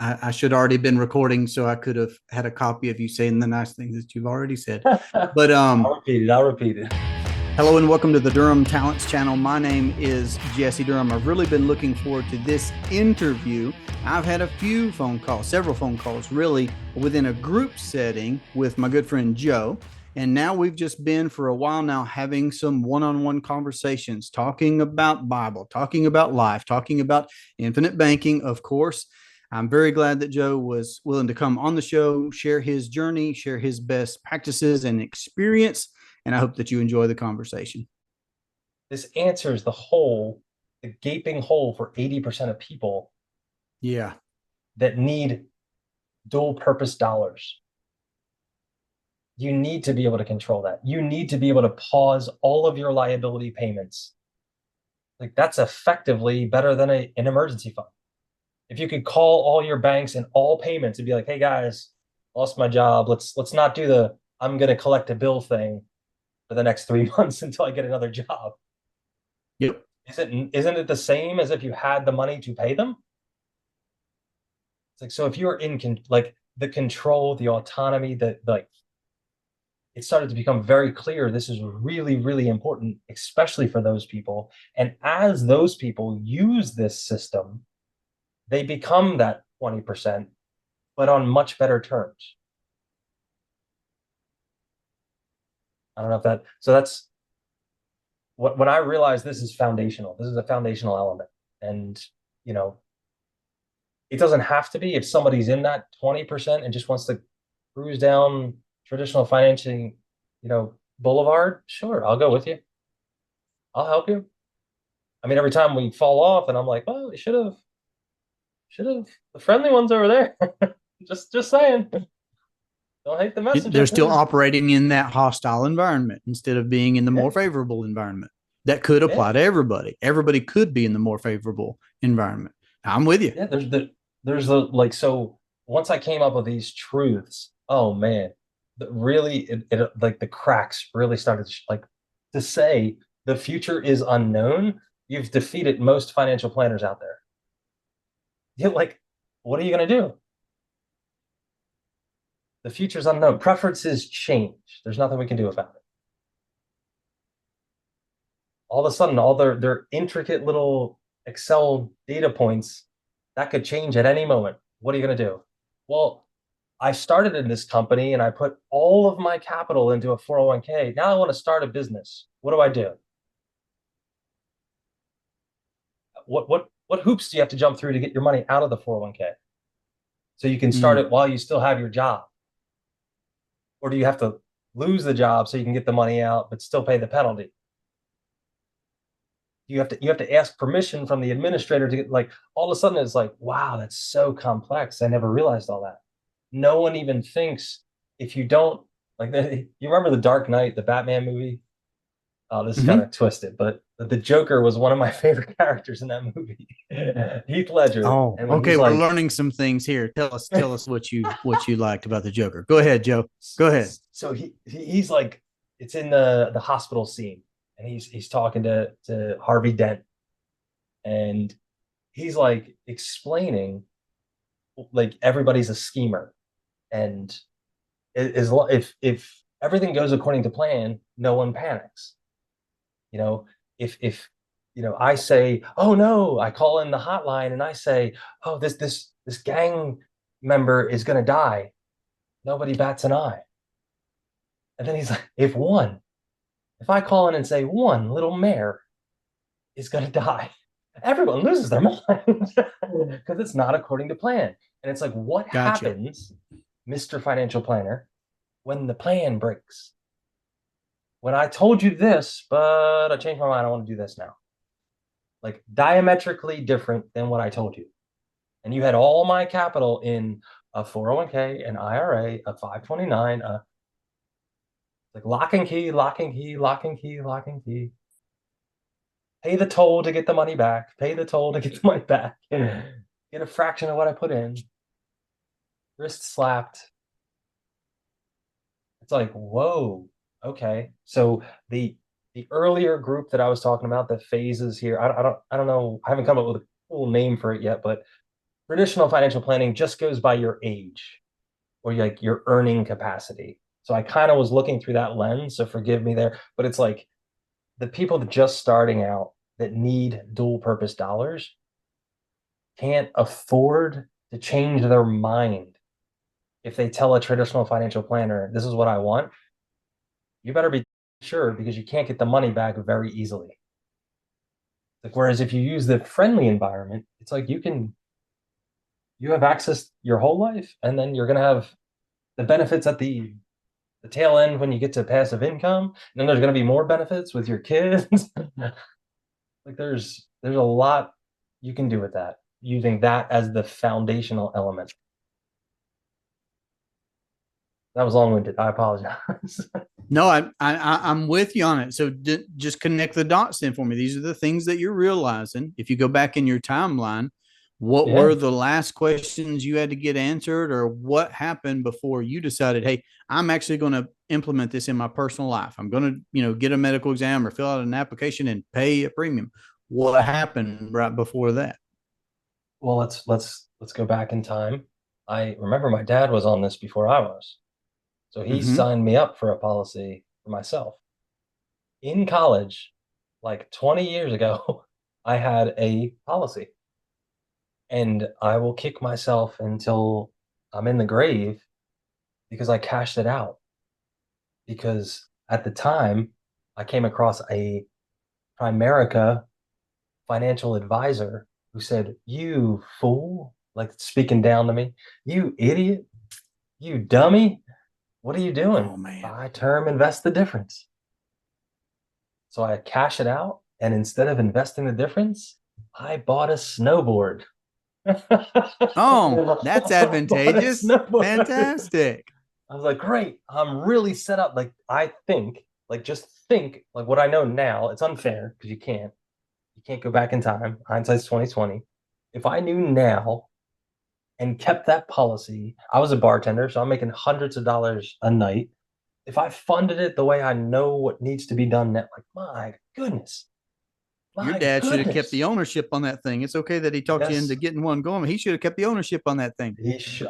I should already been recording, so I could have had a copy of you saying the nice things that you've already said. But I'll repeat it. hello and welcome to the Durham Talents Channel. My name is Jesse Durham. I've really been looking forward to this interview. I've had a few phone calls, several phone calls, really within a group setting with my good friend Joe. And now we've just been for a while now having some one-on-one conversations, talking about Bible, talking about life, talking about infinite banking, of course. I'm very glad that Joe was willing to come on the show, share his journey, share his best practices and experience. And I hope that you enjoy the conversation. This answers the gaping hole for 80% of people Yeah. that need dual purpose dollars. You need to be able to control that. You need to be able to pause all of your liability payments. Like that's effectively better than an emergency fund. If you could call all your banks and all payments and be like, "Hey guys, lost my job. Let's not do the I'm going to collect a bill thing for the next 3 months until I get another job." Yep. Isn't it the same as if you had the money to pay them? It's like, so if you're like the control, the autonomy, that like it started to become very clear this is really, really important, especially for those people. And as those people use this system, they become that 20%, but on much better terms. I don't know if that, so that's when I realized this is foundational. This is a foundational element. And, you know, it doesn't have to be if somebody's in that 20% and just wants to cruise down traditional financing, boulevard. Sure, I'll go with you. I'll help you. I mean, every time we fall off, and I'm like, "Oh, we should have the friendly ones over there." just saying. Don't hate the They're messenger. still operating in that hostile environment instead of being in the Yeah, more favorable environment. That could yeah, apply to everybody. Everybody could be in the more favorable environment. I'm with you. yeah. There's the like so. Once I came up with these truths, oh man, really, it like the cracks really started like to say the future is unknown. You've defeated most financial planners out there. You're like, what are you gonna do? The future's unknown. Preferences change. There's nothing we can do about it. All of a sudden, all their intricate little Excel data points that could change at any moment. What are you going to do? Well, I started in this company and I put all of my capital into a 401k. Now I want to start a business. What do I do? What hoops do you have to jump through to get your money out of the 401k so you can start Mm, it while you still have your job? Or do you have to lose the job so you can get the money out but still pay the penalty? You have to ask permission from the administrator to get, like, all of a sudden it's like, wow, that's so complex. I never realized all that. No one even thinks if you don't like you remember the Dark Knight, the Batman movie? Oh, this is kind hmm of twisted, but the Joker was one of my favorite characters in that movie. Heath Ledger. Oh, And when okay. he's We're like, learning some things here. Tell us what you liked about the Joker. Go ahead, Joe. Go ahead. so he's like, it's in the hospital scene, and he's talking to Harvey Dent, and he's like explaining like everybody's a schemer, and if everything goes according to plan, no one panics. You know, if I say, "Oh no," I call in the hotline and I say, "Oh, this gang member is going to die." Nobody bats an eye. And then he's like, if I call in and say one little mare is going to die, everyone loses their mind because it's not according to plan. And it's like, what Gotcha. happens, Mr. Financial Planner, when the plan breaks? When I told you this, but I changed my mind, I want to do this now. Like diametrically different than what I told you. And you had all my capital in a 401k, an IRA, a 529, like lock and key, lock and key, lock and key, lock and key. Pay the toll to get the money back. Pay the toll to get the money back. Get a fraction of what I put in. Wrist slapped. It's like, whoa, okay. So the earlier group that I was talking about, the phases here, I don't know, I haven't come up with a cool name for it yet, but traditional financial planning just goes by your age or like your earning capacity. So I kind of was looking through that lens. So forgive me there, but it's like the people that just starting out that need dual purpose dollars can't afford to change their mind. If they tell a traditional financial planner, this is what I want, you better be sure because you can't get the money back very easily. Like, whereas if you use the friendly environment, it's like you have access your whole life, and then you're gonna have the benefits at the tail end when you get to passive income, and then there's gonna be more benefits with your kids. Like there's a lot you can do with that, using that as the foundational element. That was long-winded. I apologize. No, I'm with you on it. So just connect the dots then for me. These are the things that you're realizing. If you go back in your timeline, what Yeah. were the last questions you had to get answered, or what happened before you decided, hey, I'm actually going to implement this in my personal life. I'm going to, get a medical exam or fill out an application and pay a premium. What happened right before that? Well, let's go back in time. I remember my dad was on this before I was. So he Mm-hmm. signed me up for a policy for myself. In college, like 20 years ago, I had a policy, and I will kick myself until I'm in the grave because I cashed it out. Because at the time, I came across a Primerica financial advisor who said, "You fool," like speaking down to me, "You idiot, you dummy, what are you doing? Oh man. Buy term, invest the difference." So I cash it out, and instead of investing the difference, I bought a snowboard. Oh, that's I bought a advantageous. snowboard. Fantastic. I was like, great, I'm really set up. Like, I think, like, just think, like what I know now, it's unfair because you can't go back in time. Hindsight's 2020. If I knew now and kept that policy, I was a bartender, so I'm making hundreds of dollars a night. If I funded it the way I know what needs to be done now, like Your my dad should have kept the goodness. ownership on that thing. It's okay that he talked you into Yes, getting one going. He should have kept the ownership on that thing.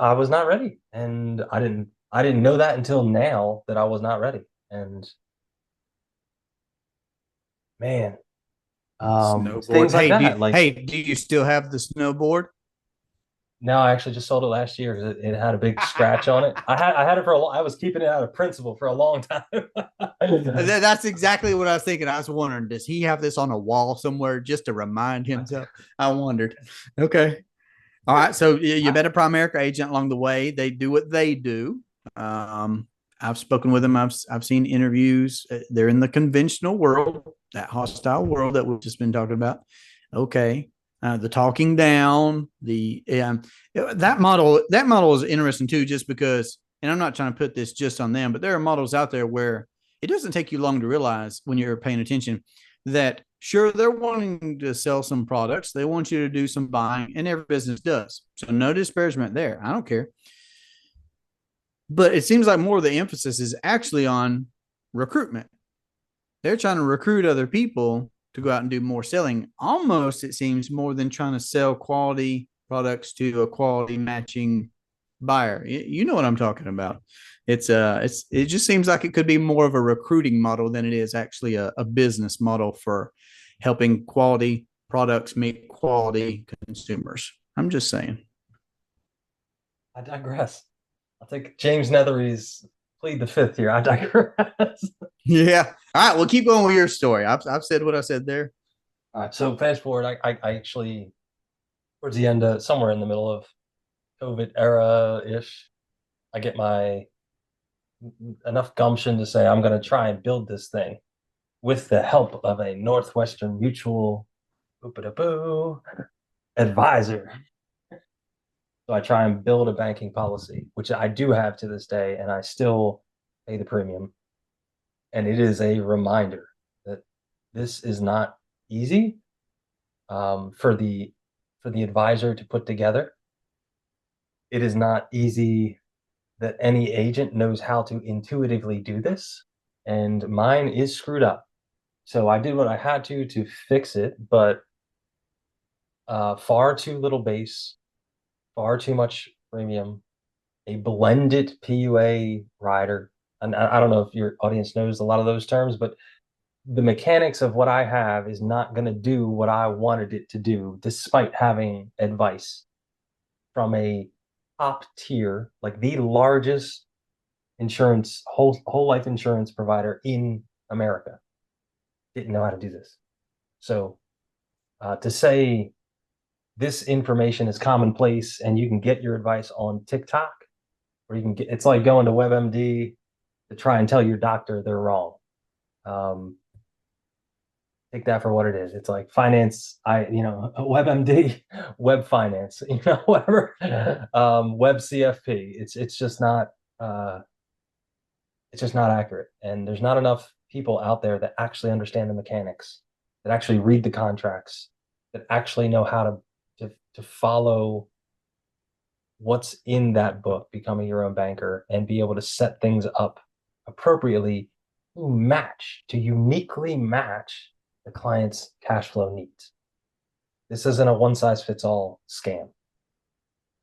I was not ready, and I didn't know that until now that I was not ready. And man, Snowboard. things like Hey, that. Like, do you still have the snowboard? no, I actually just sold it last year because it had a big scratch on it. I had it for a long. I was keeping it out of principle for a long time. That's exactly what I was thinking. I was wondering, does he have this on a wall somewhere just to remind himself? I wondered. Okay. All right. So you met a Primerica agent along the way. They do what they do. Um, I've spoken with them. I've seen interviews. They're in the conventional world, that hostile world that we've just been talking about. Okay. The talking down, that model is interesting too, just because, and I'm not trying to put this just on them, but there are models out there where it doesn't take you long to realize when you're paying attention that sure they're wanting to sell some products, they want you to do some buying, and every business does. So no disparagement there. I don't care. But it seems like more of the emphasis is actually on recruitment. They're trying to recruit other people to go out and do more selling. Almost, it seems, more than trying to sell quality products to a quality matching buyer. You know what I'm talking about. It just seems like it could be more of a recruiting model than it is actually a business model for helping quality products meet quality consumers. I'm just saying. I digress. I'll take James Nethery's plead the fifth here. I digress. Yeah. All right. Well, keep going with your story. I've said what I said there. All right. So fast forward, I actually towards the end of somewhere in the middle of COVID era ish, I get my enough gumption to say I'm going to try and build this thing with the help of a Northwestern Mutual advisor. So I try and build a banking policy, which I do have to this day, and I still pay the premium. And it is a reminder that this is not easy for the advisor to put together. It is not easy that any agent knows how to intuitively do this, and mine is screwed up. So I did what I had to fix it, but far too little base, far too much premium, a blended PUA rider. And I don't know if your audience knows a lot of those terms, but the mechanics of what I have is not going to do what I wanted it to do, despite having advice from a top tier, like the largest insurance, whole life insurance provider in America. Didn't know how to do this. So to say this information is commonplace and you can get your advice on TikTok, or you can get, it's like going to WebMD to try and tell your doctor they're wrong. Take that for what it is. It's like finance, WebMD, web finance, whatever, web CFP. It's just not accurate. And there's not enough people out there that actually understand the mechanics, that actually read the contracts, that actually know how to follow what's in that book, becoming your own banker, and be able to set things up appropriately to uniquely match the client's cash flow needs. This isn't a one size fits all scam.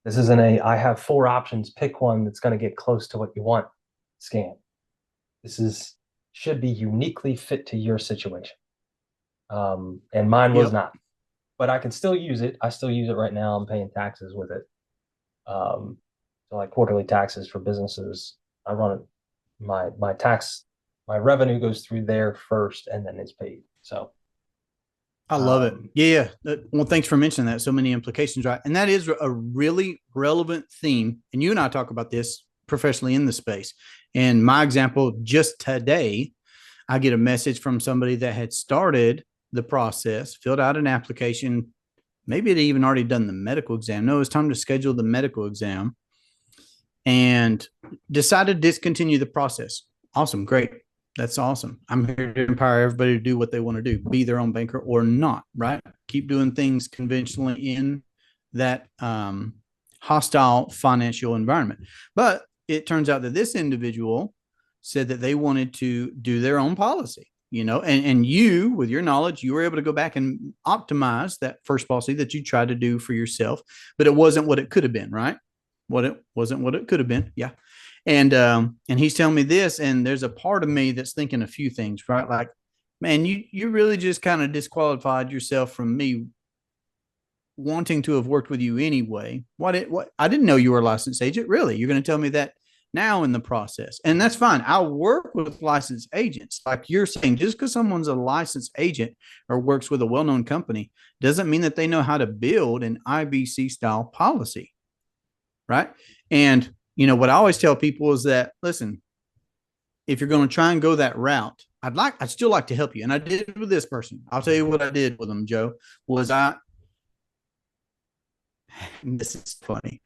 This isn't I have 4 options, pick one that's going to get close to what you want scam. Should be uniquely fit to your situation. And mine was not, but I can still use it. I still use it right now. I'm paying taxes with it. So like quarterly taxes for businesses. I run it. My revenue goes through there first and then it's paid. So I love it. Yeah. Well, thanks for mentioning that. So many implications, right? And that is a really relevant theme. And you and I talk about this professionally in the space. And my example, just today, I get a message from somebody that had started the process, filled out an application. Maybe they'd even already done the medical exam. No, it was time to schedule the medical exam and decided to discontinue the process. Awesome. Great. That's awesome. I'm here to empower everybody to do what they want to do, be their own banker or not, right? Keep doing things conventionally in that hostile financial environment. But it turns out that this individual said that they wanted to do their own policy, and you, with your knowledge, you were able to go back and optimize that first policy that you tried to do for yourself, but it wasn't what it could have been, right? It wasn't what it could have been. Yeah. And he's telling me this, and there's a part of me that's thinking a few things, right? Like, man, you really just kind of disqualified yourself from me wanting to have worked with you anyway. What I didn't know you were a licensed agent. Really? You're going to tell me that now in the process? And that's fine. I'll work with licensed agents. Like you're saying, just because someone's a licensed agent or works with a well-known company doesn't mean that they know how to build an IBC style policy, right? And what I always tell people is that, listen, if you're going to try and go that route, I'd still like to help you. And I did with this person. I'll tell you what I did with them, Joe, was this is funny.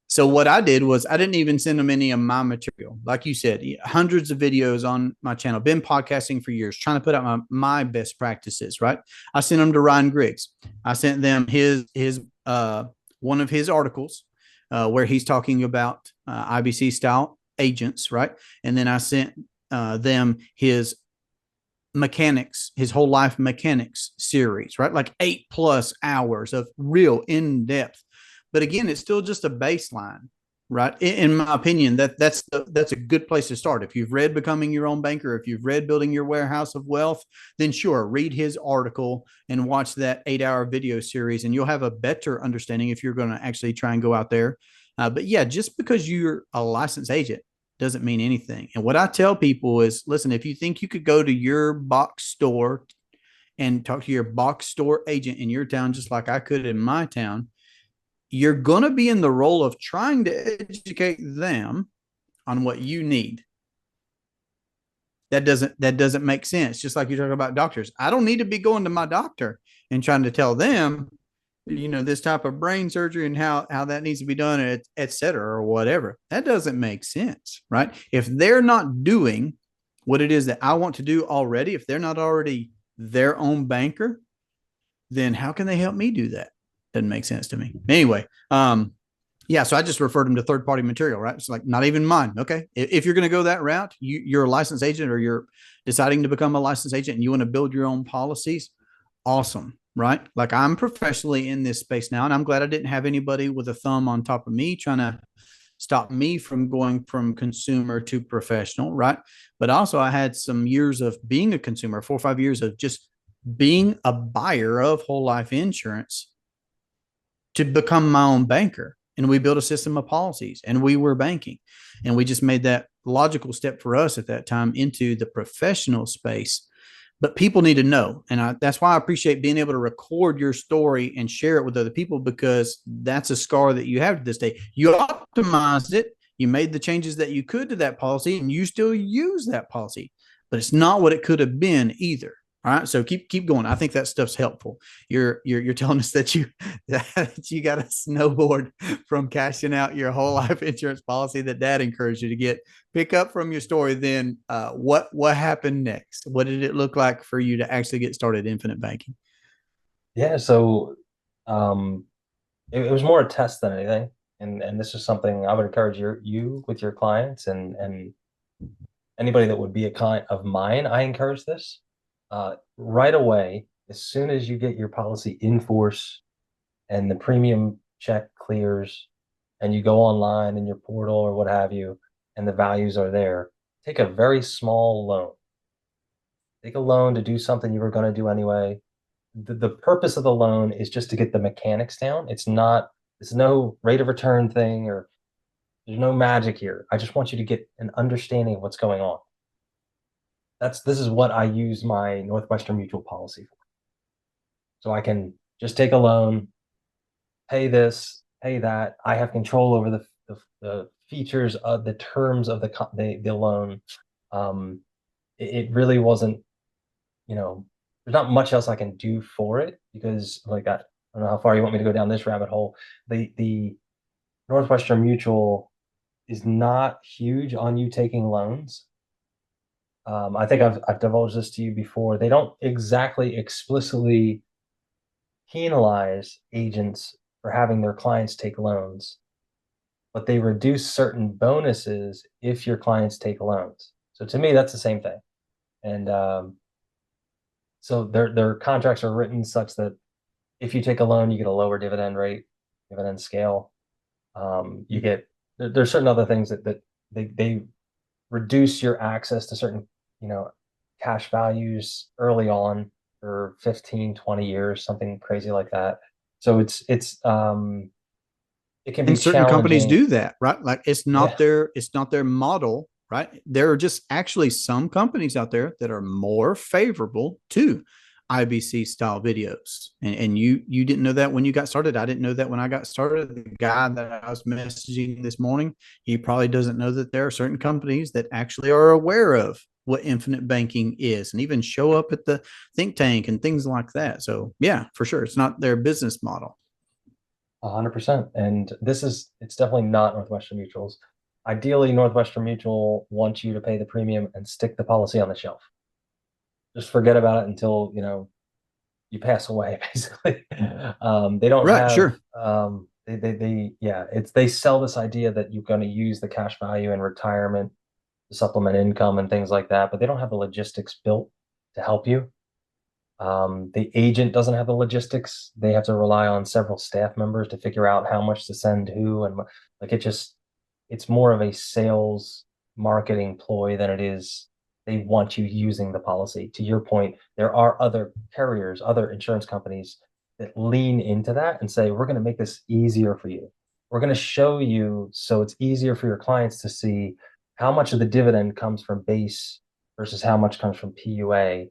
So what I did was I didn't even send them any of my material. Like you said, hundreds of videos on my channel, been podcasting for years, trying to put out my best practices, right? I sent them to Ryan Griggs. I sent them his one of his articles where he's talking about IBC style agents, right? And then I sent them his mechanics, his whole life mechanics series, right? Like 8+ hours of real in-depth. But again, it's still just a baseline, right? In my opinion, that's a good place to start. If you've read Becoming Your Own Banker, if you've read Building Your Warehouse of Wealth, then sure, read his article and watch that 8-hour video series, and you'll have a better understanding if you're going to actually try and go out there. But yeah, just because you're a licensed agent doesn't mean anything. And what I tell people is, listen, if you think you could go to your box store and talk to your box store agent in your town, just like I could in my town, you're going to be in the role of trying to educate them on what you need. That doesn't make sense. Just like you're talking about doctors. I don't need to be going to my doctor and trying to tell them, this type of brain surgery and how that needs to be done, et cetera, or whatever. That doesn't make sense, right? If they're not doing what it is that I want to do already, if they're not already their own banker, then how can they help me do that? Doesn't make sense to me. Anyway, yeah, so I just referred them to third-party material, right? It's like not even mine. Okay. If you're going to go that route, you're a licensed agent or you're deciding to become a licensed agent and you want to build your own policies, awesome. right? Like I'm professionally in this space now, and I'm glad I didn't have anybody with a thumb on top of me trying to stop me from going from consumer to professional, right? But also, I had some years of being a consumer, 4 or 5 years of just being a buyer of whole life insurance to become my own banker. And we built a system of policies and we were banking. And we just made that logical step for us at that time into the professional space. But people need to know. And that's why I appreciate being able to record your story and share it with other people, because that's a scar that you have to this day. You optimized it, you made the changes that you could to that policy, and you still use that policy, but it's not what it could have been either. All right, so keep going. I think that stuff's helpful. You're telling us that you got a snowboard from cashing out your whole life insurance policy that Dad encouraged you to get. Pick up from your story. Then what happened next? What did it look like for you to actually get started infinite banking? Yeah, so um, it was more a test than anything, and this is something I would encourage you with your clients and anybody that would be a client of mine. I encourage this right away as soon as you get your policy in force and the premium check clears, and you go online in your portal or what have you, and the values are there. Take a very small loan. Take a loan to do something you were going to do anyway. The purpose of the loan is just to get the mechanics down. It's no rate of return thing, or there's no magic here. I just want you to get an understanding of what's going on. This is what I use my Northwestern Mutual policy for. So I can just take a loan, pay this, pay that. I have control over the features of the terms of the loan. It really wasn't, there's not much else I can do for it, because like I don't know how far you want me to go down this rabbit hole. The Northwestern Mutual is not huge on you taking loans. I think I've divulged this to you before. They don't exactly explicitly penalize agents for having their clients take loans, but they reduce certain bonuses if your clients take loans. So to me, that's the same thing. And so their contracts are written such that if you take a loan, you get a lower dividend rate, dividend scale. You get there's certain other things that they reduce your access to certain, cash values early on for 15, 20 years, something crazy like that. So it can be And certain companies challenging. do that, right? Like Yeah. it's not their model, right? There are just actually some companies out there that are more favorable to IBC style videos. And you didn't know that when you got started. I didn't know that when I got started. The guy that I was messaging this morning, he probably doesn't know that there are certain companies that actually are aware of what infinite banking is and even show up at the think tank and things like that. So yeah, for sure. It's not their business model. 100%. And it's definitely not Northwestern Mutual's. Ideally, Northwestern Mutual wants you to pay the premium and stick the policy on the shelf. Just forget about it until, you pass away, basically. They don't Right, have, sure. yeah, they sell this idea that you're going to use the cash value in retirement to supplement income and things like that, but they don't have the logistics built to help you. The agent doesn't have the logistics. They have to rely on several staff members to figure out how much to send who, and like it's more of a sales marketing ploy than it is they want you using the policy. To your point, there are other carriers, other insurance companies that lean into that and say, we're going to make this easier for you. We're going to show you so it's easier for your clients to see how much of the dividend comes from base versus how much comes from PUA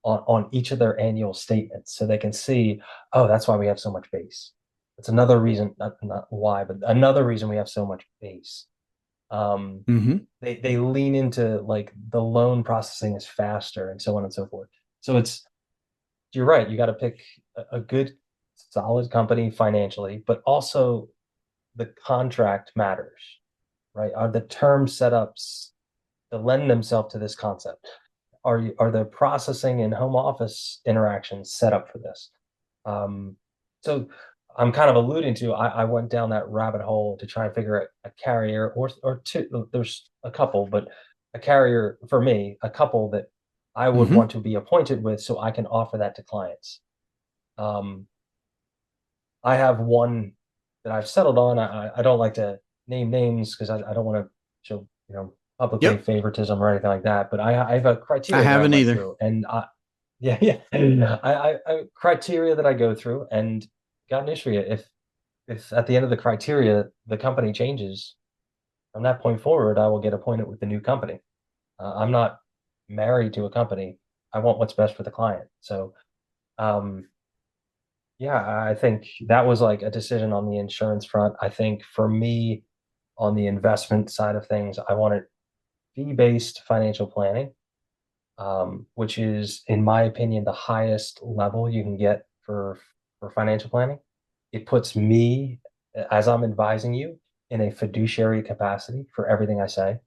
on each of their annual statements, so they can see, oh, that's why we have so much base. That's another reason, not why, but another reason we have so much base. Mm-hmm. They lean into like the loan processing is faster and so on and so forth. So you're right. You got to pick a good, solid company financially, but also the contract matters, right? Are the term setups to lend themselves to this concept? Are the processing and home office interactions set up for this? So I'm kind of alluding to, I went down that rabbit hole to try and figure out a carrier or two. There's a couple, but a carrier for me, a couple that I would Mm-hmm. want to be appointed with so I can offer that to clients. Um, I have one that I've settled on. I don't like to name names because I don't want to show, publicly Yep. favoritism or anything like that. But I have a I criteria that I haven't went either. through, and yeah, yeah, I criteria that I go through, and got an issue. If at the end of the criteria the company changes, from that point forward, I will get appointed with the new company. I'm not married to a company. I want what's best for the client. So, um, yeah, I think that was like a decision on the insurance front. I think for me, on the investment side of things, I wanted fee-based financial planning, which is, in my opinion, the highest level you can get for financial planning. It puts me, as I'm advising you, in a fiduciary capacity for everything I say.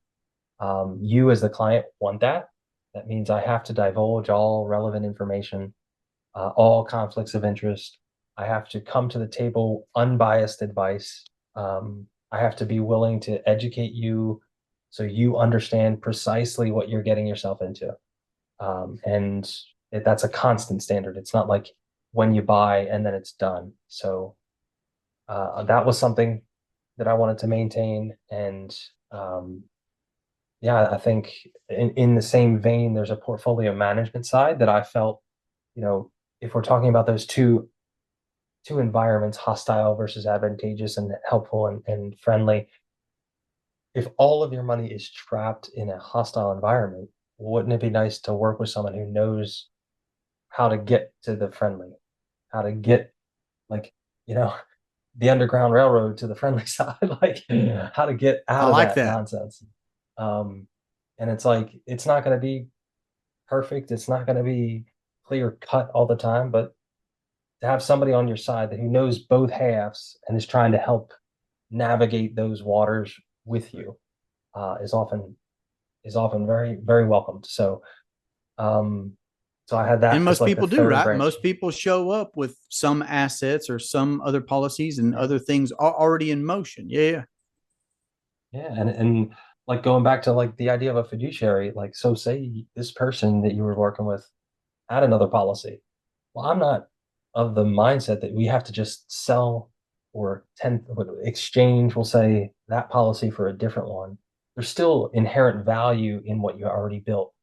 You, as the client, want that. That means I have to divulge all relevant information, all conflicts of interest. I have to come to the table unbiased advice. I have to be willing to educate you so you understand precisely what you're getting yourself into. And that's a constant standard. It's not like when you buy and then it's done. So that was something that I wanted to maintain. And yeah, I think in the same vein, there's a portfolio management side that I felt, you know, if we're talking about those two environments, hostile versus advantageous and helpful and friendly, if all of your money is trapped in a hostile environment, wouldn't it be nice to work with someone who knows how to get to the friendly, how to get like, you know, the Underground Railroad to the friendly side, like how to get I out of like that that. nonsense. Um, and it's like it's not going to be perfect. It's not going to be clear cut all the time, but to have somebody on your side that who knows both halves and is trying to help navigate those waters with you is often very very welcomed. Um, so I had And that as most like the people do, third right? branch. Most people show up with some assets or some other policies and Yeah, other things already in motion. Yeah. yeah, and like going back to like the idea of a fiduciary, like so say this person that you were working with had another policy. Well, I'm not of the mindset that we have to just sell or exchange, we'll say, that policy for a different one. There's still inherent value in what you already built.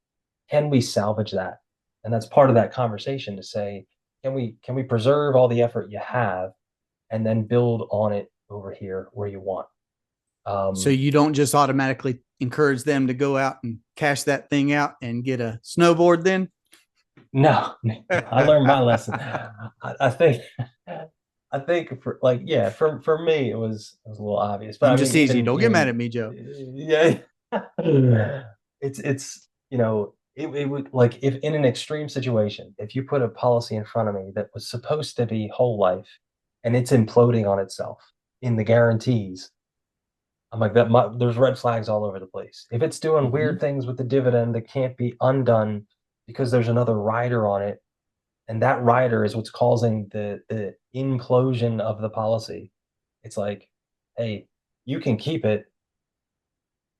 Can we salvage that? And that's part of that conversation to say, can we preserve all the effort you have and then build on it over here where you want? So Um, you don't just automatically encourage them to go out and cash that thing out and get a snowboard then? no, I learned my lesson. I think I think for like yeah, for me it was a little obvious, but I'm I just mean easy. even Don't get mad even at me, Joe. yeah, it's it would like if in an extreme situation, if you put a policy in front of me that was supposed to be whole life and it's imploding on itself in the guarantees, I'm like there's red flags all over the place. If it's doing weird Mm-hmm. things with the dividend that can't be undone because there's another rider on it, and that rider is what's causing the implosion of the policy. It's like, hey, you can keep it,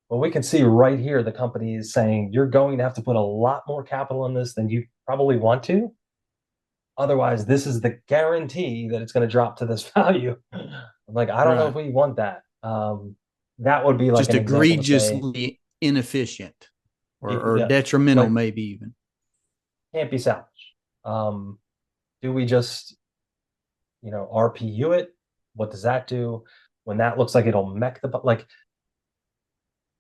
but we can see right here the company is saying you're going to have to put a lot more capital in this than you probably want to. Otherwise, this is the guarantee that it's going to drop to this value. I'm like, I don't know if Right. we want that. That would be like Just an example to say, egregiously inefficient or yeah, detrimental, like maybe even. can't be salvaged. Um, do we just RPU it? What does that do? When that looks like it'll mech the like,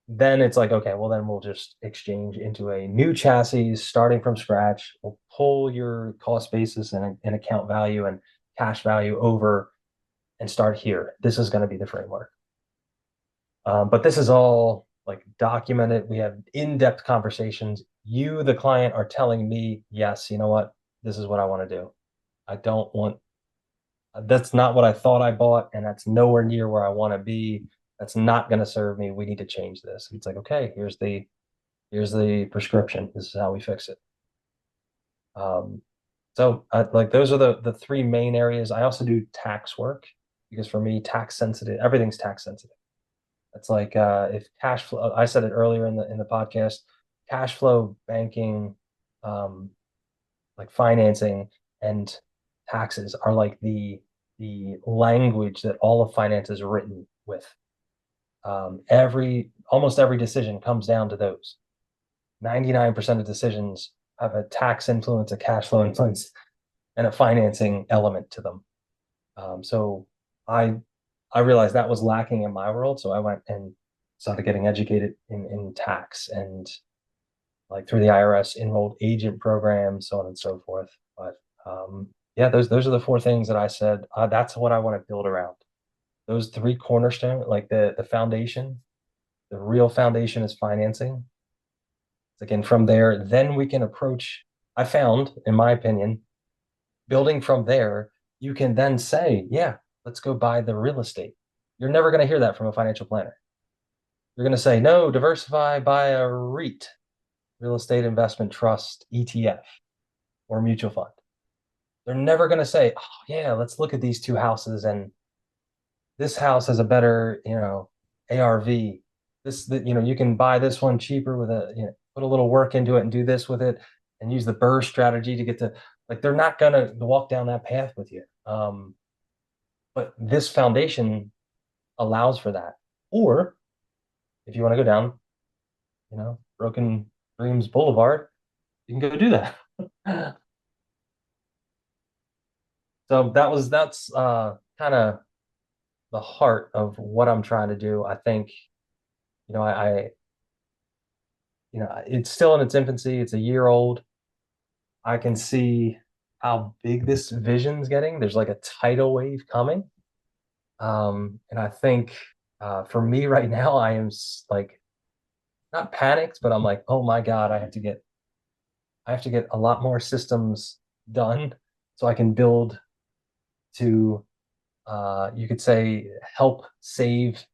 then it's like, okay, well, then we'll just exchange into a new chassis starting from scratch. We'll pull your cost basis and account value and cash value over and start here. This is going to be the framework. But this is all like documented. We have in-depth conversations. You, the client, are telling me, yes, you know what? This is what I want to do. I don't want that's not what I thought I bought, and that's nowhere near where I want to be. That's not going to serve me. We need to change this. It's like, okay, here's the prescription. This is how we fix it. Um, so like those are the three main areas. I also do tax work because for me, tax sensitive, everything's tax sensitive. It's like if cash flow, I said it earlier in the podcast, cash flow banking, um, like financing and taxes are like the language that all of finance is written with. Almost every decision comes down to those. 99% of decisions have a tax influence, a cash flow influence, and a financing element to them. So I realized that was lacking in my world. So I went and started getting educated in tax and like through the IRS enrolled agent program, so on and so forth. But yeah, those are the four things that I said. That's what I want to build around. Those three cornerstone, like the foundation, the real foundation is financing. Again, from there, then we can approach. I found, in my opinion, building from there, you can then say, yeah, let's go buy the real estate. You're never going to hear that from a financial planner. You're going to say, no, diversify, buy a REIT, real estate investment trust, ETF, or mutual fund. They're never going to say, oh, yeah, let's look at these two houses and this house has a better, ARV. You can buy this one cheaper with put a little work into it and do this with it and use the BRRRR strategy to get to, like, they're not going to walk down that path with you. But this foundation allows for that. Or if you want to go down, Broken Dreams Boulevard, you can go do that. So that's kind of the heart of what I'm trying to do. I think, I it's still in its infancy. It's a year old. I can see how big this vision's getting. There's like a tidal wave coming. And I think for me right now, I am like not panicked, but I'm like, oh my God, I have to get a lot more systems done so I can build to you could say help save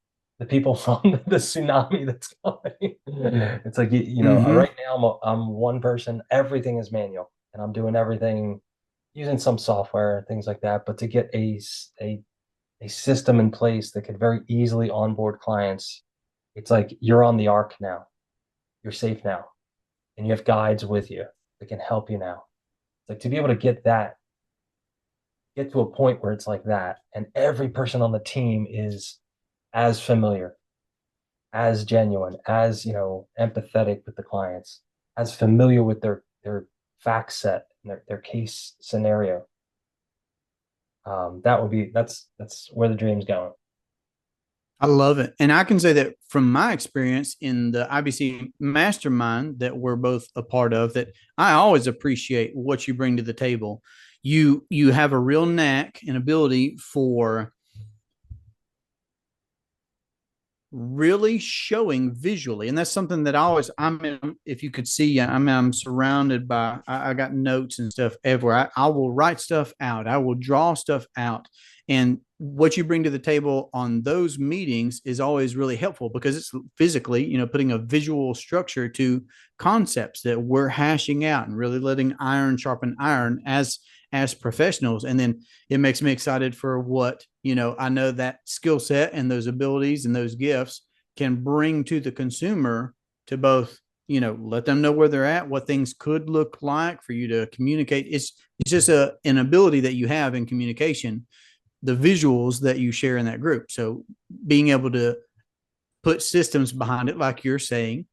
the people from the tsunami that's coming. It's like right now I'm one person, everything is manual, and I'm doing everything using some software and things like that. But to get a system in place that could very easily onboard clients, it's like you're on the ark now. You're safe now, and you have guides with you that can help you now. It's like to be able to get to a point where it's like that, and every person on the team is as familiar, as genuine, as empathetic with the clients, as familiar with their fact set and their case scenario. That's where the dream's going. I love it. And I can say that from my experience in the IBC mastermind that we're both a part of, that I always appreciate what you bring to the table. You have a real knack and ability for really showing visually. And that's something that if you could see, I'm surrounded by, I got notes and stuff everywhere. I will write stuff out. I will draw stuff out. And what you bring to the table on those meetings is always really helpful because it's physically, putting a visual structure to concepts that we're hashing out and really letting iron sharpen iron as professionals. And then it makes me excited for what, I know that skill set and those abilities and those gifts can bring to the consumer to both, let them know where they're at, what things could look like for you to communicate. It's just an ability that you have in communication, the visuals that you share in that group. So being able to put systems behind it, like you're saying,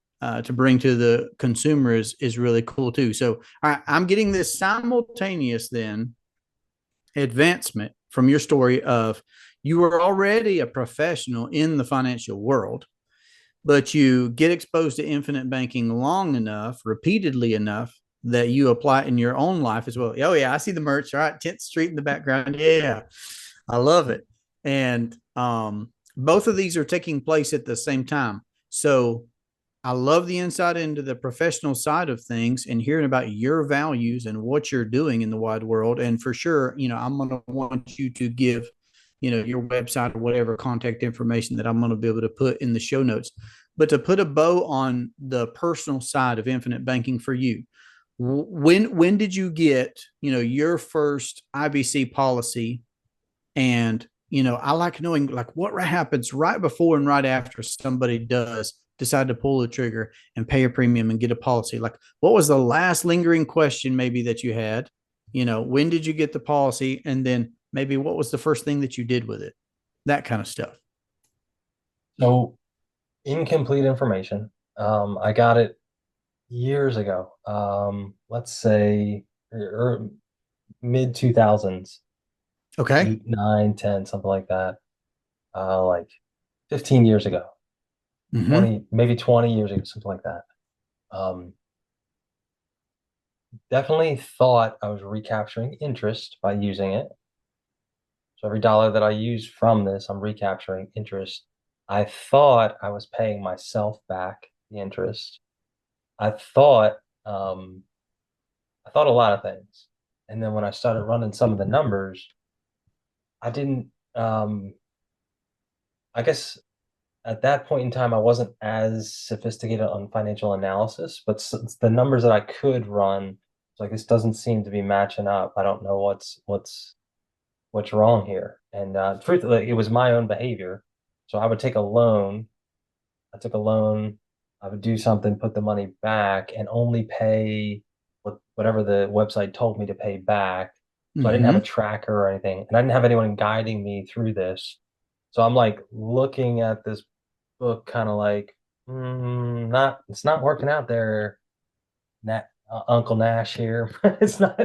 to bring to the consumer is really cool too. So I'm getting this simultaneous then advancement from your story of you were already a professional in the financial world, but you get exposed to infinite banking long enough, repeatedly enough, that you apply it in your own life as well. Oh yeah, I see the merch. All right, 10th Street in the background. Yeah, I love it. And both of these are taking place at the same time. So I love the insight into the professional side of things and hearing about your values and what you're doing in the wide world. And for sure, I'm going to want you to give, your website or whatever contact information that I'm going to be able to put in the show notes. But to put a bow on the personal side of infinite banking for you, when did you get, your first IBC policy? And, I like knowing like what happens right before and right after somebody does decide to pull the trigger and pay a premium and get a policy. Like, what was the last lingering question maybe that you had? When did you get the policy? And then maybe what was the first thing that you did with it? That kind of stuff. So incomplete information. I got it years ago. Let's say mid 2000s, Okay. 8, 9, 10, something like that. Like 15 years ago, Mm-hmm. 20, maybe 20 years ago, something like that. Um, Definitely thought I was recapturing interest by using it. So every dollar that I use from this, I'm recapturing interest. I thought I was paying myself back the interest. I thought um, I thought a lot of things. And then when I started running some of the numbers, I didn't I guess at that point in time I wasn't as sophisticated on financial analysis, but the numbers that I could run, it's like this doesn't seem to be matching up. I don't know what's wrong here. And truthfully, it was my own behavior. So I would take a loan. I took a loan. I would do something, put the money back, and only pay whatever the website told me to pay back. So I didn't have a Mm-hmm. tracker or anything, and I didn't have anyone guiding me through this. So I'm like looking at this book, kind of like, not it's not working out there, Uncle Nash here. It's not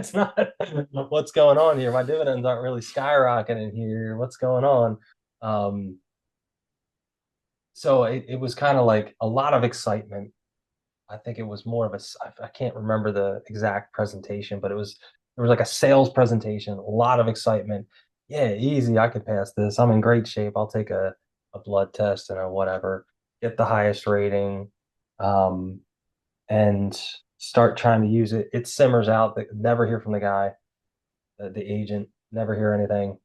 what's going on here. My dividends aren't really skyrocketing here. What's going on? Um, so it was kind of like a lot of excitement. I think it was more of I can't remember the exact presentation, but there was like a sales presentation, a lot of excitement. Yeah, easy. I could pass this. I'm in great shape. I'll take a blood test and a whatever, get the highest rating. Um, and start trying to use it. It simmers out. Never hear from the guy, the agent. Never hear anything.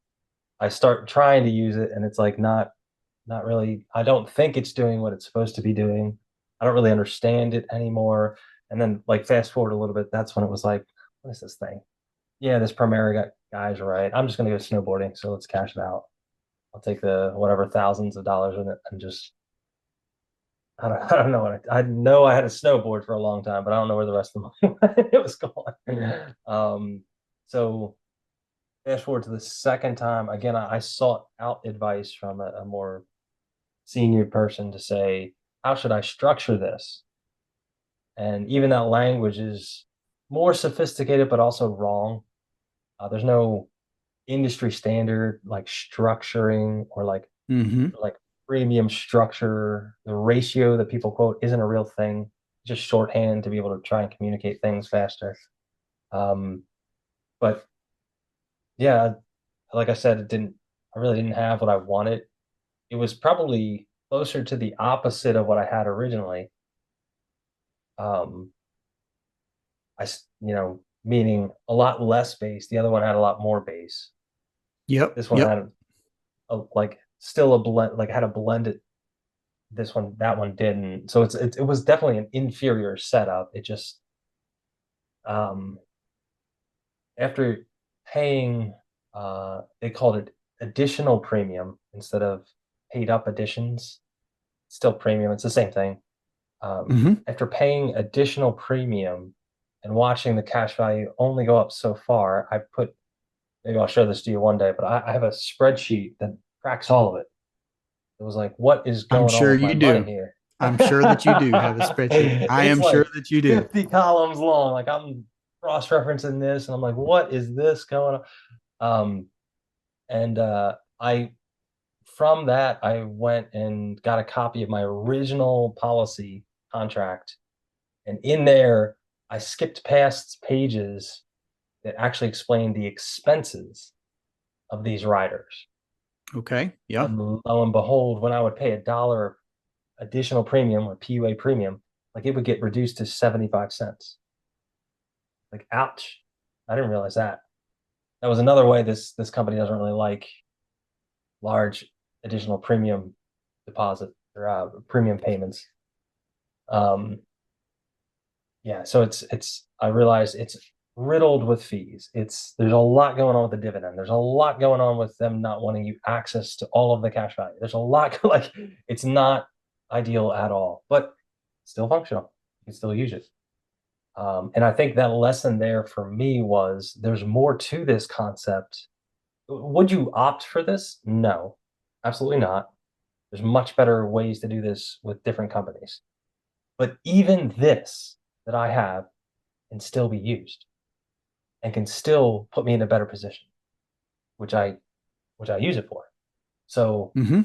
I start trying to use it, and it's like not really. I don't think it's doing what it's supposed to be doing. I don't really understand it anymore. And then, like, fast forward a little bit, that's when it was like, what is this thing? Yeah, this Primera guy's right. I'm just gonna go snowboarding, so let's cash it out. I'll take the whatever thousands of dollars in it and just I don't know I know I had a snowboard for a long time, but I don't know where the rest of the money it was going. So fast forward to the second time, again, I sought out advice from a more senior person to say, how should I structure this? And even that language is more sophisticated, but also wrong. There's no industry standard like structuring or Mm-hmm. like premium structure. The ratio that people quote isn't a real thing, just shorthand to be able to try and communicate things faster. Um, but yeah, like I said, I really didn't have what I wanted. It was probably closer to the opposite of what I had originally. Um, meaning a lot less base. The other one had a lot more base. Yep. This one Yep. had like still a blend, like had a blended. That one didn't. So it was definitely an inferior setup. It just um, after paying, they called it additional premium instead of paid up additions. Still premium. It's the same thing. Mm-hmm. After paying additional premium and watching the cash value only go up so far, maybe I'll show this to you one day, but I have a spreadsheet that tracks all of it. It was like, what is I'm going on sure with my you money do. here? I'm sure that you do have a spreadsheet. I It's am sure like that you do. 50 columns long. Like I'm cross-referencing this and I'm like, what is this going on? And I from that I went and got a copy of my original policy contract. And in there, I skipped past pages that actually explained the expenses of these riders. Okay. Yeah. And lo and behold, when I would pay $1 additional premium or PUA premium, like it would get reduced to 75 cents. Like, ouch. I didn't realize that. That was another way this company doesn't really like large additional premium deposit or premium payments. Um, yeah, so it's I realized it's riddled with fees. There's a lot going on with the dividend. There's a lot going on with them not wanting you access to all of the cash value. There's a lot like it's not ideal at all, but still functional. You can still use it. And I think that lesson there for me was there's more to this concept. Would you opt for this? No, absolutely not. There's much better ways to do this with different companies. But even this that I have can still be used and can still put me in a better position, which I use it for. So Mm-hmm.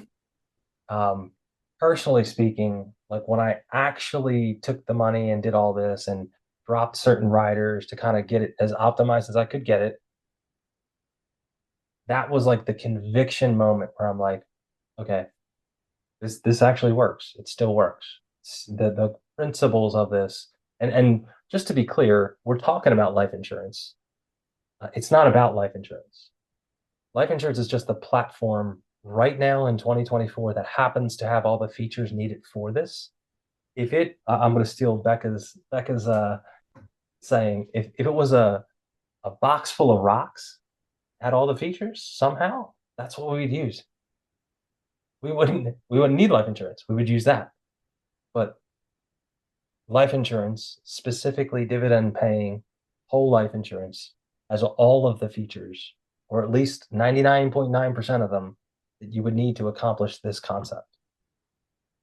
um, personally speaking, like when I actually took the money and did all this and dropped certain riders to kind of get it as optimized as I could get it, that was like the conviction moment where I'm like, okay, this actually works. It still works. The principles of this, and just to be clear, we're talking about life insurance. It's not about life insurance. Life insurance is just the platform right now in 2024 that happens to have all the features needed for this. If it, I'm going to steal Becca's saying, if it was a box full of rocks, had all the features somehow, that's what we'd use. We wouldn't need life insurance. We would use that. But life insurance, specifically dividend paying whole life insurance, has all of the features, or at least 99.9% of them, that you would need to accomplish this concept.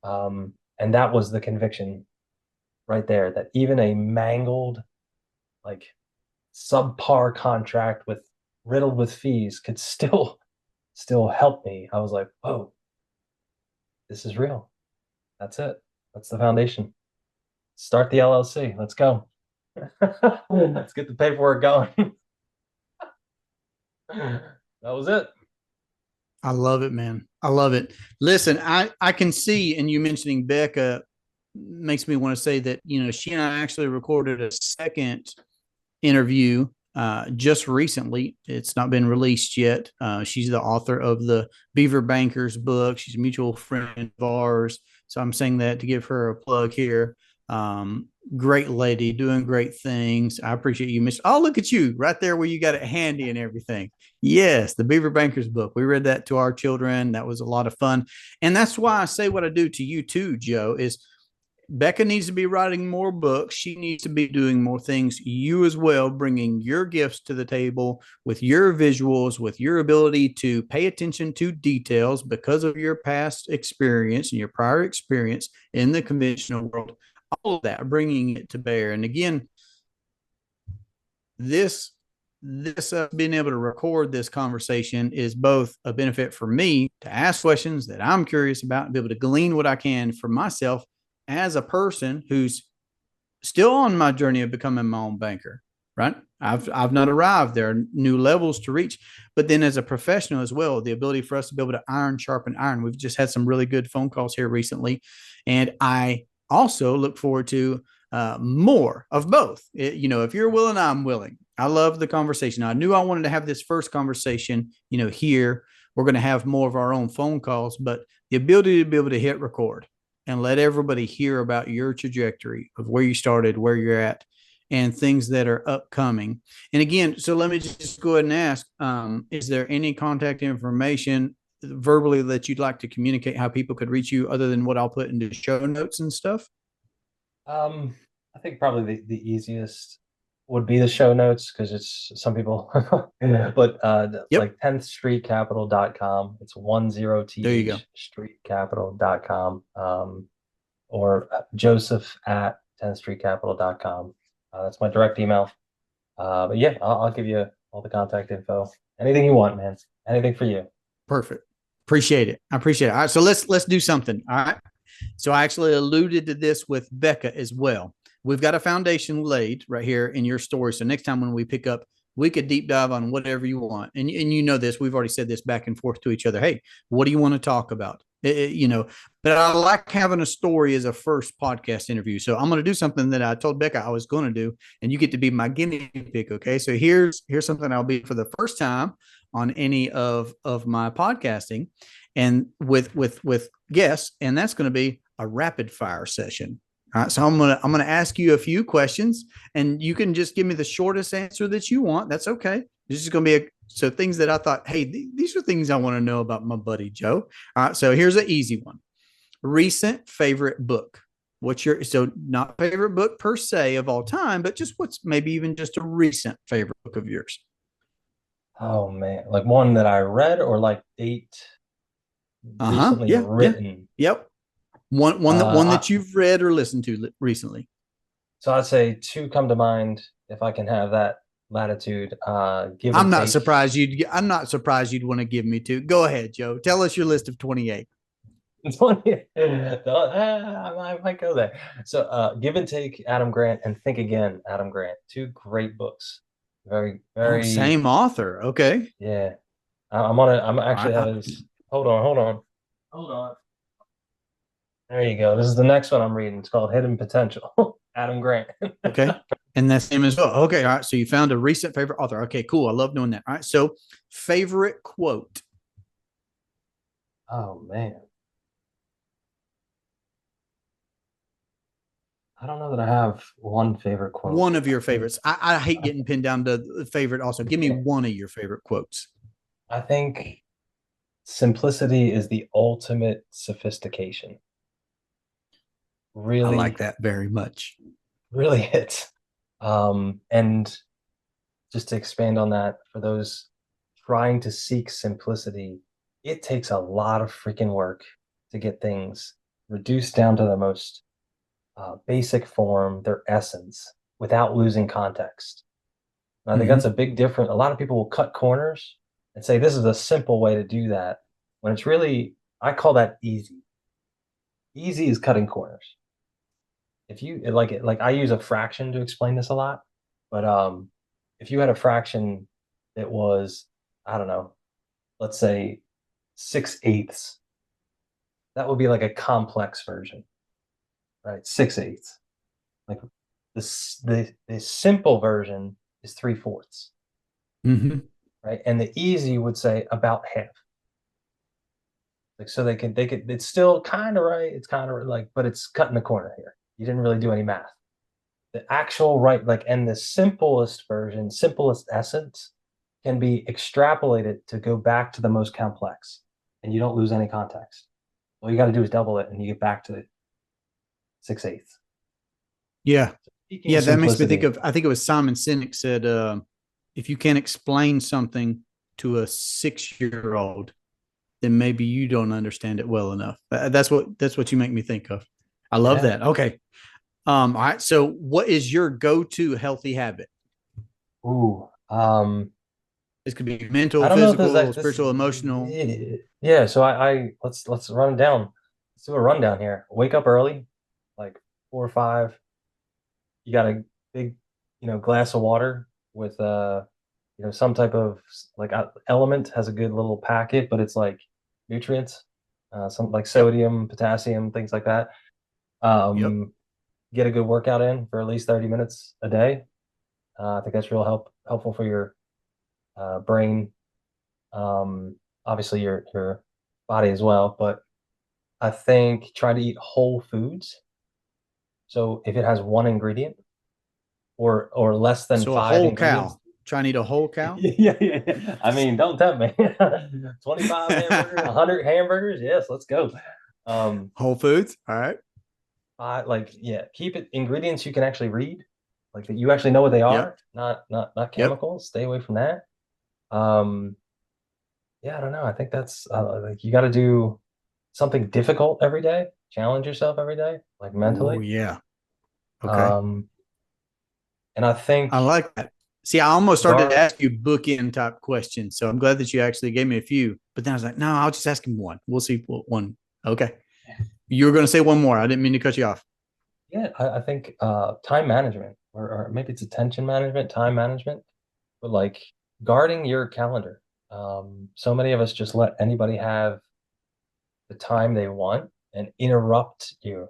And that was the conviction right there, that even a mangled, like subpar contract with riddled with fees could still help me. I was like, whoa, this is real. That's it. That's the foundation. Start the LLC. Let's go. Let's get the paperwork going. That was it. I love it, man. I love it. Listen, I can see, and you mentioning Becca makes me want to say that, she and I actually recorded a second interview just recently. It's not been released yet. She's the author of the Beaver Bankers book. She's a mutual friend of ours. So I'm saying that to give her a plug here. Great lady, doing great things. I appreciate you, Miss. Oh, look at you right there where you got it handy and everything. Yes, the Beaver Bankers book. We read that to our children. That was a lot of fun. And that's why I say what I do to you too, Joe, is Becca needs to be writing more books. She needs to be doing more things. You as well, bringing your gifts to the table with your visuals, with your ability to pay attention to details because of your past experience and your prior experience in the conventional world. All of that, bringing it to bear. And again, this being able to record this conversation is both a benefit for me to ask questions that I'm curious about and be able to glean what I can for myself as a person who's still on my journey of becoming my own banker, right? I've not arrived. There are new levels to reach, but then as a professional as well, the ability for us to be able to iron sharpen iron. We've just had some really good phone calls here recently, and I also look forward to more of both. If you're willing, I'm willing. I love the conversation. I knew I wanted to have this first conversation, here. We're going to have more of our own phone calls, but the ability to be able to hit record and let everybody hear about your trajectory of where you started, where you're at, and things that are upcoming. And again, so let me just go ahead and ask, is there any contact information verbally that you'd like to communicate how people could reach you other than what I'll put into show notes and stuff? I think probably the easiest would be the show notes because it's some people, but Yep. like 10thstreetcapital.com. It's There you go. 10th streetcapital.com. Or Joseph at 10thstreetcapital.com. That's my direct email. But yeah, I'll give you all the contact info. Anything you want, man. Anything for you. Perfect. Appreciate it. I appreciate it. All right. So let's do something. All right. So I actually alluded to this with Becca as well. We've got a foundation laid right here in your story. So next time when we pick up, we could deep dive on whatever you want. And you know this, we've already said this back and forth to each other. Hey, what do you want to talk about? But I like having a story as a first podcast interview. So I'm going to do something that I told Becca I was going to do, and you get to be my guinea pig. Okay. So here's something I'll be for the first time on any of my podcasting and with guests, and that's going to be a rapid fire session. All right, so I'm gonna ask you a few questions, and you can just give me the shortest answer that you want. That's okay. This is gonna be so things that I thought, hey, these are things I want to know about my buddy Joe. All right, so here's an easy one. Recent favorite book. What's your, so not favorite book per se of all time, but just what's maybe even just a recent favorite book of yours? Oh man, like one that I read or like date Uh huh. recently Yeah. Yeah. written. Yep. One Uh, that you've read or listened to recently. so I'd say two come to mind if I can have that latitude. Give and I'm not take. surprised I'm not surprised you'd want to give me two. Go ahead, Joe. Tell us your list of 28. I might go there. So, Give and Take, Adam Grant, and Think Again, Adam Grant. Two great books. Very, Oh, very, same author. Okay. yeah. I'm on it. I'm All actually right. having this. Hold on. There you go. This is the next one I'm reading. It's called Hidden Potential, Adam Grant. Okay. And that's him as well. Okay. All right. So you found a recent favorite author. Okay, cool. I love knowing that. All right. So favorite quote. Oh man. I don't know that I have one favorite quote. One of your favorites. I hate getting pinned down to the favorite also. Give me one of your favorite quotes. I think simplicity is the ultimate sophistication. I like Really, that very much. really hits. And just to expand on that, for those trying to seek simplicity, it takes a lot of freaking work to get things reduced down to the most basic form, their essence, without losing context. And I think that's Mm-hmm. a big difference. A lot of people will cut corners and say this is a simple way to do that, when it's really, I call that easy. Easy is cutting corners. If you like I use a fraction to explain this a lot, but if you had a fraction that was, I don't know, let's say 6/8, that would be like a complex version, right? 6/8. Like the simple version is 3/4, Mm-hmm. right? And the easy would say about half. Like so they could it's still kind of right. It's kind of like, but it's cutting the corner here. You didn't really do any math. The actual right, like, and the simplest version, simplest essence can be extrapolated to go back to the most complex, and you don't lose any context. All you got to do is double it and you get back to 6/8. Yeah. Speaking Yeah. of That makes me think simplicity, of, I think it was Simon Sinek said, if you can't explain something to a 6 year old, then maybe you don't understand it well enough. That's what you make me think of. I love yeah. that. Okay. All right. So what is your go-to healthy habit? Ooh, This could be mental, I don't know if there's physical, like this. spiritual, emotional. Yeah, so I let's run down. Let's do a rundown here. Wake up early, like 4 or 5. You got a big, glass of water with some type of like element, has a good little packet, but it's like nutrients, some like Yep. sodium, potassium, things like that. Yep. Get a good workout in for at least 30 minutes a day. I think that's real helpful for your brain, obviously your body as well. But I think try to eat whole foods. So if it has one ingredient or less than So a five whole ingredients. cow. Trying to eat a whole cow. Yeah. I mean, don't tempt me. 25 hamburgers, 100 hamburgers. Yes, let's go. Whole foods. All right. Yeah, keep it ingredients you can actually read, like that you actually know what they Yep. are, not Yep. chemicals. Stay away from that. Um, yeah, I don't know. I think that's like you got to do something difficult every day, challenge yourself every day, like Oh mentally. yeah. Okay. Um, and I think I like that. See, I almost started to guard, ask you bookend type questions. So I'm glad that you actually gave me a few. But then I was like, no, I'll just ask him one. We'll see what one. Okay. You were going to say one more. I didn't mean to cut you off. yeah, I think time management, or maybe it's attention management, time management, but like guarding your calendar. So many of us just let anybody have the time they want and interrupt you.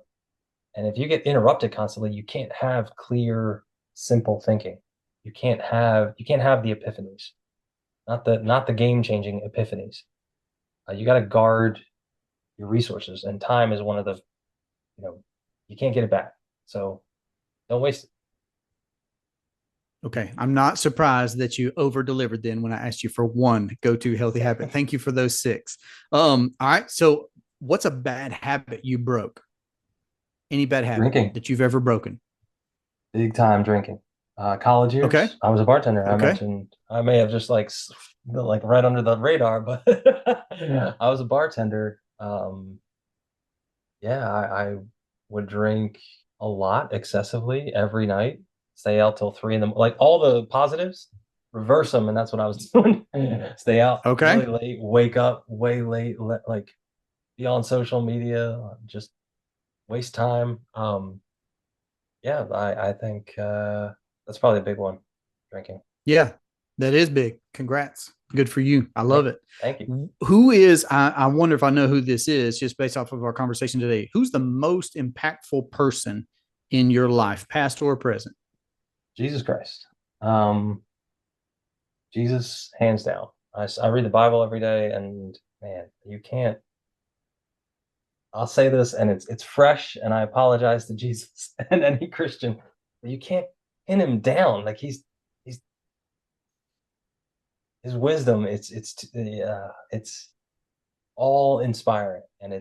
And if you get interrupted constantly, you can't have clear, simple thinking. You can't have the epiphanies, not the game-changing epiphanies. You got to guard your resources, and time is one of the, you know, you can't get it back. So don't waste it. Okay. I'm not surprised that you over delivered then when I asked you for one go to healthy habit. Thank you for those six. All right. So what's a bad habit you broke? Any bad habit Drinking, that you've ever broken? big time drinking. College Okay. years, I was a bartender. I Okay. mentioned I may have just like right under the radar, but I was a bartender. Yeah, I would drink a lot excessively every night, stay out till 3 in the like all the positives, reverse them, and that's what I was doing. Stay out really Okay. late, wake up way late, like be on social media, just waste time. Yeah, I think that's probably a big one, drinking. Yeah, that is big. Congrats. Good for you. I love Thank, it. thank you. Who is, I wonder if I know who this is just based off of our conversation today. Who's the most impactful person in your life, past or present? Jesus Christ. Um, Jesus, hands down. I read the Bible every day, and man, you can't. I'll say this, and it's fresh, and I apologize to Jesus and any Christian, but you can't pin him down. Like he's his wisdom. It's all inspiring, and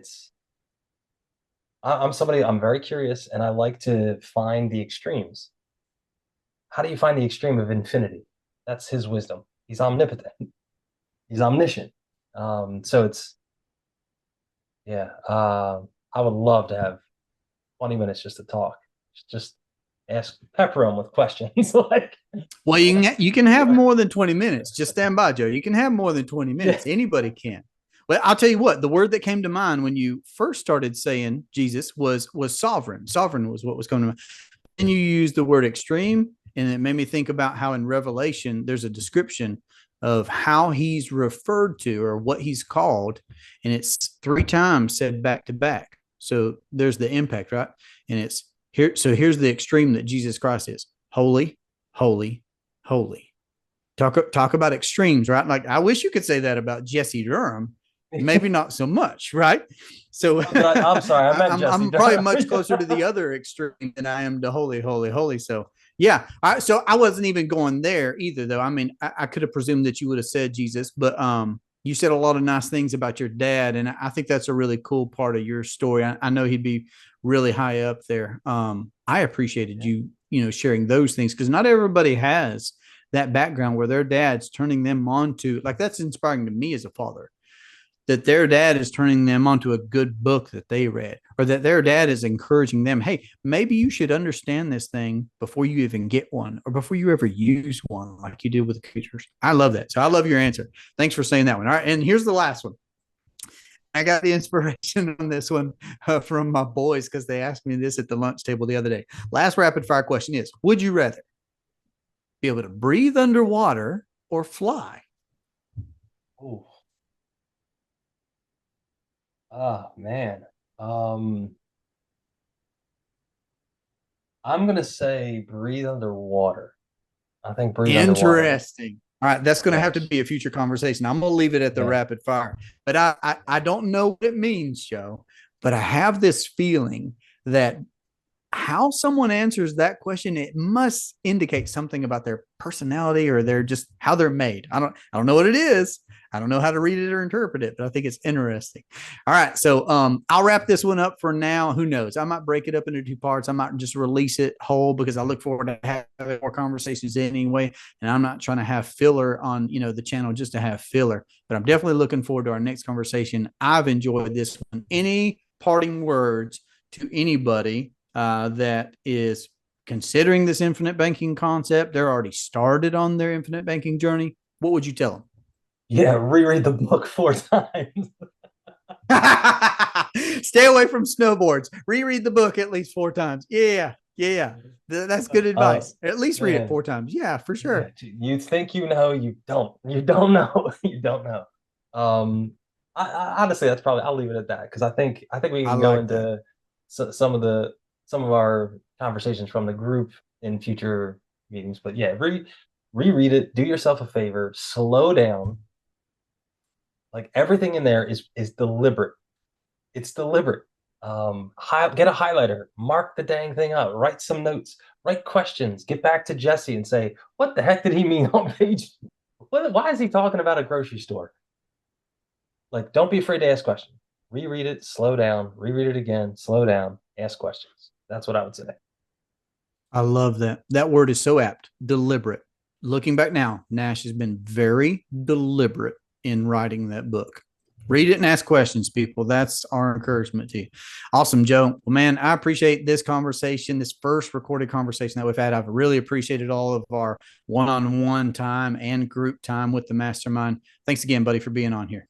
I'm somebody, I'm very curious, and I like to find the extremes. How do you find the extreme of infinity? That's his wisdom. He's omnipotent. He's omniscient. So it's yeah. I would love to have 20 minutes just to talk. Just ask pepper him with questions. Like Well, you can have more than 20 minutes. Just stand by, Joe. You can have more than 20 yeah. minutes. Anybody can. Well, I'll tell you what, the word that came to mind when you first started saying Jesus was sovereign. Sovereign was what was coming to mind. Then you use the word extreme, and it made me think about how in Revelation there's a description of how he's referred to or what he's called, and it's three times said back to back. So there's the impact, right? And it's here. So here's the extreme that Jesus Christ is: holy, holy, holy. Talk about extremes, right? Like I wish you could say that about Jesse Durham. Maybe not so much, right? So I'm sorry, I meant Jesse I'm probably Durham. much closer to the other extreme than I am to holy, holy, holy. So yeah, so I wasn't even going there either, though. I mean, I could have presumed that you would have said Jesus, but you said a lot of nice things about your dad, and I think that's a really cool part of your story. I know he'd be really high up there. I appreciated you sharing those things because not everybody has that background where their dad's turning them on to, like, that's inspiring to me as a father, that their dad is turning them onto a good book that they read, or that their dad is encouraging them, hey, maybe you should understand this thing before you even get one or before you ever use one, like you did with the computers. I love that. So I love your answer. Thanks for saying that one. All right. And here's the last one. I got the inspiration on this one from my boys because they asked me this at the lunch table the other day. Last rapid fire question is: would you rather be able to breathe underwater or fly? Ooh. Oh man. Um, I'm gonna say breathe underwater. I think breathe underwater. Interesting. All right, that's going to have to Yes. be a future conversation. I'm going to leave it at the Yeah. rapid fire, but I don't know what it means, Joe. But I have this feeling that how someone answers that question, it must indicate something about their personality or their just how they're made. I don't know what it is. I don't know how to read it or interpret it, but I think it's interesting. All right. So I'll wrap this one up for now. Who knows? I might break it up into two parts. I might just release it whole because I look forward to having more conversations anyway. And I'm not trying to have filler on, the channel just to have filler, but I'm definitely looking forward to our next conversation. I've enjoyed this one. Any parting words to anybody that is considering this infinite banking concept? They're already started on their infinite banking journey. What would you tell them? Yeah, reread the book 4 times. Stay away from snowboards. Reread the book at least 4 times. Yeah, yeah. That's good Uh, advice. At least read it man, 4 times. Yeah, for yeah, sure. you think you know, you don't. You don't know. You don't know. Um, honestly, that's probably I'll leave it at that because I think we I can go like that. into some of our conversations from the group in future meetings. But yeah, reread it. Do yourself a favor. Slow down. Like everything in there is deliberate. It's deliberate. Get a highlighter, mark the dang thing out, write some notes, write questions, get back to Jesse and say, what the heck did he mean on page? Why is he talking about a grocery store? Like, don't be afraid to ask questions. Reread it, slow down, reread it again, slow down. ask questions. That's what I would say. I love that. That word is so apt, deliberate. Looking back now, Nash has been very deliberate in writing that book. Read it and ask questions, people. That's our encouragement to you. Awesome, Joe. Well, man, I appreciate this conversation, this first recorded conversation that we've had. I've really appreciated all of our one-on-one time and group time with the mastermind. Thanks again, buddy, for being on here.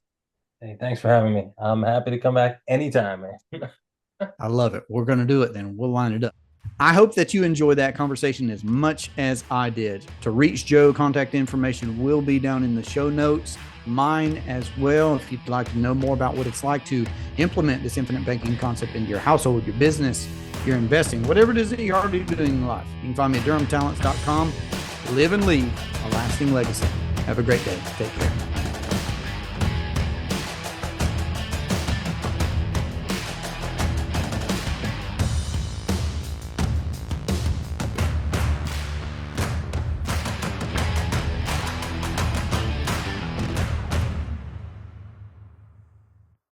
Hey, thanks for having me. I'm happy to come back anytime, man. I love it. We're going to do it then. We'll line it up. I hope that you enjoyed that conversation as much as I did. To reach Joe, contact information will be down in the show notes. Mine as well, if you'd like to know more about what it's like to implement this infinite banking concept into your household, your business, your investing, whatever it is that you're already doing in life. You can find me at durhamtalents.com. Live and leave a lasting legacy. Have a great day. Take care.